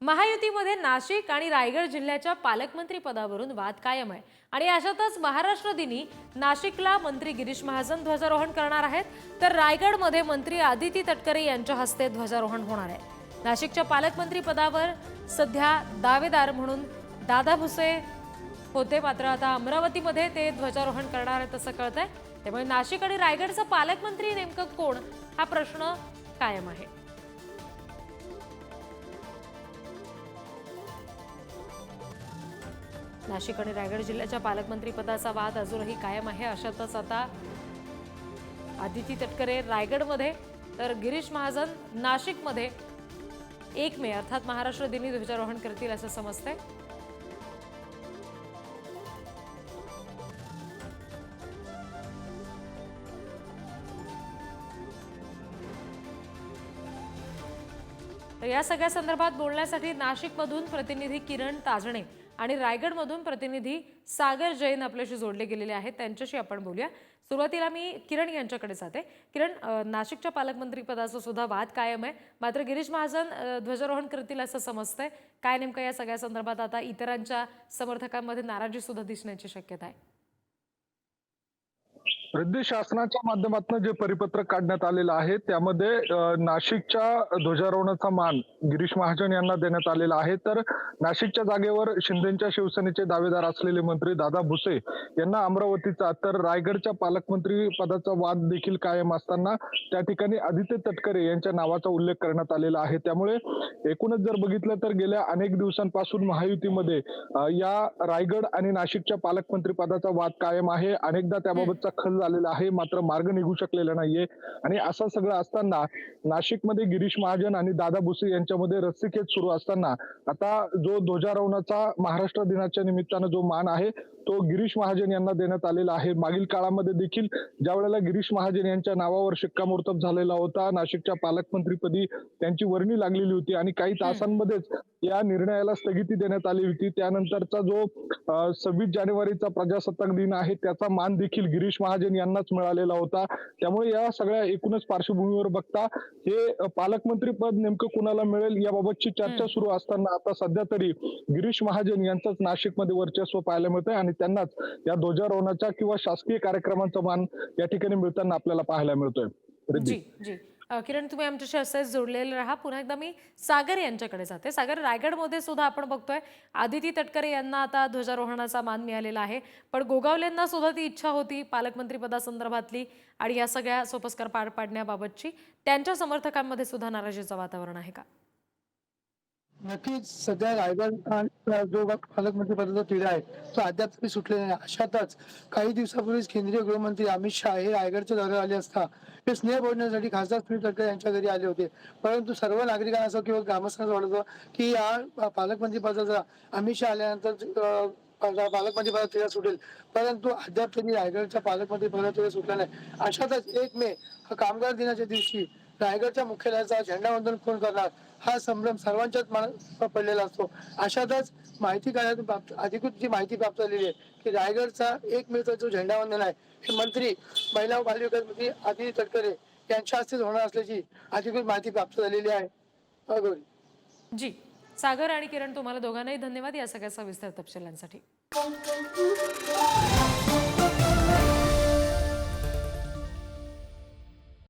महायुतीमध्ये नाशिक आणि रायगड जिल्ह्याच्या पालकमंत्री पदावरून वाद कायम आहे आणि अशातच महाराष्ट्र दिनी नाशिकला मंत्री गिरीश महाजन ध्वजारोहण करणार आहेत, तर रायगडमध्ये मंत्री आदिती तटकरे यांच्या हस्ते ध्वजारोहण होणार आहे। नाशिकच्या पालकमंत्री पदावर सध्या दावेदार म्हणून दादा भुसे होते, मात्र आता अमरावतीमध्ये ते ध्वजारोहण करणार आहेत असं कळतंय। त्यामुळे नाशिक आणि रायगडचा पालकमंत्री नेमकं कोण हा प्रश्न कायम आहे। नाशिक आणि रायगड जिल्ह्याच्या पालकमंत्री पदाचा वाद अजूनही कायम आहे। अशातच आता आदिती तटकरे रायगडमध्ये तर गिरीश महाजन नाशिकमध्ये 1 मे अर्थात महाराष्ट्र दिनी ध्वजारोहण करतील असं समजतंय। तर या सगळ्या संदर्भात बोलण्यासाठी नाशिकमधून प्रतिनिधी किरण ताजणे आणि रायगडमधून प्रतिनिधी सागर जैन आपल्याशी जोडले गेलेले आहेत, त्यांच्याशी आपण बोलूया। सुरुवातीला मी किरण यांच्याकडे जाते। किरण, नाशिकच्या पालकमंत्री पदाचा सुद्धा वाद कायम आहे, मात्र गिरीश महाजन ध्वजारोहण करतील असं समजतंय। काय नेमकं या सगळ्या संदर्भात आता इतरांच्या समर्थकांमध्ये नाराजी सुद्धा दिसण्याची शक्यता आहे? वृद्धी शासनाच्या माध्यमातून जे परिपत्रक काढण्यात आलेलं आहे त्यामध्ये नाशिकच्या ध्वजारोहणाचा मान गिरीश महाजन यांना देण्यात आलेला आहे। तर नाशिकच्या जागेवर शिंदेच्या शिवसेनेचे दावेदार असलेले मंत्री दादा भुसे यांना अमरावतीचा, तर रायगडच्या पालकमंत्री पदाचा वाद देखील कायम असताना त्या ठिकाणी आदित्य तटकरे यांच्या नावाचा उल्लेख करण्यात आलेला आहे। त्यामुळे एकूणच जर बघितलं तर गेल्या अनेक दिवसांपासून महायुतीमध्ये या रायगड आणि नाशिकच्या पालकमंत्री पदाचा वाद कायम आहे। अनेकदा त्याबाबतचा खल झालेला आहे, मात्र मार्ग निघू शकलेला नाहीये। आणि असं सगळं असताना नाशिकमध्ये गिरीश महाजन आणि दादा भुसे यांच्यामध्ये रस्सीखेच सुरू असताना आता जो ध्वजारोहणाचा महाराष्ट्र दिनाच्या निमित्तानं जो मान आहे तो गिरीश महाजन यांना देण्यात आलेला आहे। मागील काळामध्ये देखील ज्या वेळेला गिरीश महाजन यांच्या नावावर शिक्कामोर्तब झालेला होता, नाशिकच्या पालकमंत्रीपदी त्यांची वर्णी लागलेली होती आणि काही तासांमध्येच या निर्णयाला स्थगिती देण्यात आली होती। त्यानंतरचा जो 26 जानेवारीचा प्रजासत्ताक दिन आहे त्याचा मान देखील गिरीश महाजन यांनाच मिळालेला होता। त्यामुळे या सगळ्या एकूणच पार्श्वभूमीवर बघता हे पालकमंत्री पद नेमकं कुणाला मिळेल याबाबतची चर्चा सुरू असताना आता सध्या तरी गिरीश महाजन यांचंच नाशिकमध्ये वर्चस्व पाहायला मिळतंय आणि त्यांनाच या ध्वजारोहणाचा किंवा शासकीय कार्यक्रमांचा मान या ठिकाणी मिळताना आपल्याला पाहायला मिळतोय। जी जी किरण, तुम्ही आमच्याशी असेच जोडलेले राहा। पुन्हा एकदा मी सागर यांच्याकडे जाते। सागर, रायगडमध्ये सुद्धा आपण बघतोय आदिती तटकरे यांना आता ध्वजारोहणाचा मान मिळालेला आहे, पण गोगावलेंना सुद्धा ती इच्छा होती पालकमंत्री पदासंदर्भातली आणि या सगळ्या सोपस्कार पार पाडण्याबाबतची। त्यांच्या समर्थकांमध्ये सुद्धा नाराजीचं वातावरण आहे का? नक्कीच सध्या रायगड जो पालकमंत्री पदाचा तिढा आहे तो अद्याप तरी सुटलेला नाही। अशातच काही दिवसापूर्वीच केंद्रीय गृहमंत्री अमित शहा हे रायगडच्या दौऱ्यावर आले असता ते स्नेह बोलण्यासाठी खासदार सुनील तटकरे यांच्या घरी आले होते। परंतु सर्व नागरिकांना असं किंवा ग्रामस्थांना वाटतं की या पालकमंत्री पदाचा अमित शहा आल्यानंतर पालकमंत्री पदाचा तिढा सुटेल, परंतु अद्याप तरी रायगडच्या पालकमंत्री पदाचा तिढा सुटला नाही। अशातच 1 मे कामगार दिनाच्या दिवशी रायगडच्या मुख्यालयाचा झेंडावंदन कोण करणार हा संभ्रम सर्वांच्याच मनात पडलेला असतो। अशातच माहिती कार्यालयातून अधिकृत जी माहिती प्राप्त झालेली आहे की रायगडचा 1 मेचा जो झेंडावंदन आहे हे मंत्री महिला व बालविकास मंत्री आदिती तटकरे यांच्या हस्ते होणार असल्याची अधिकृत माहिती प्राप्त झालेली आहे। जी, सागर आणि किरण, तुम्हाला दोघांनाही धन्यवाद या सगळ्या सविस्तर तपशिलांसाठी।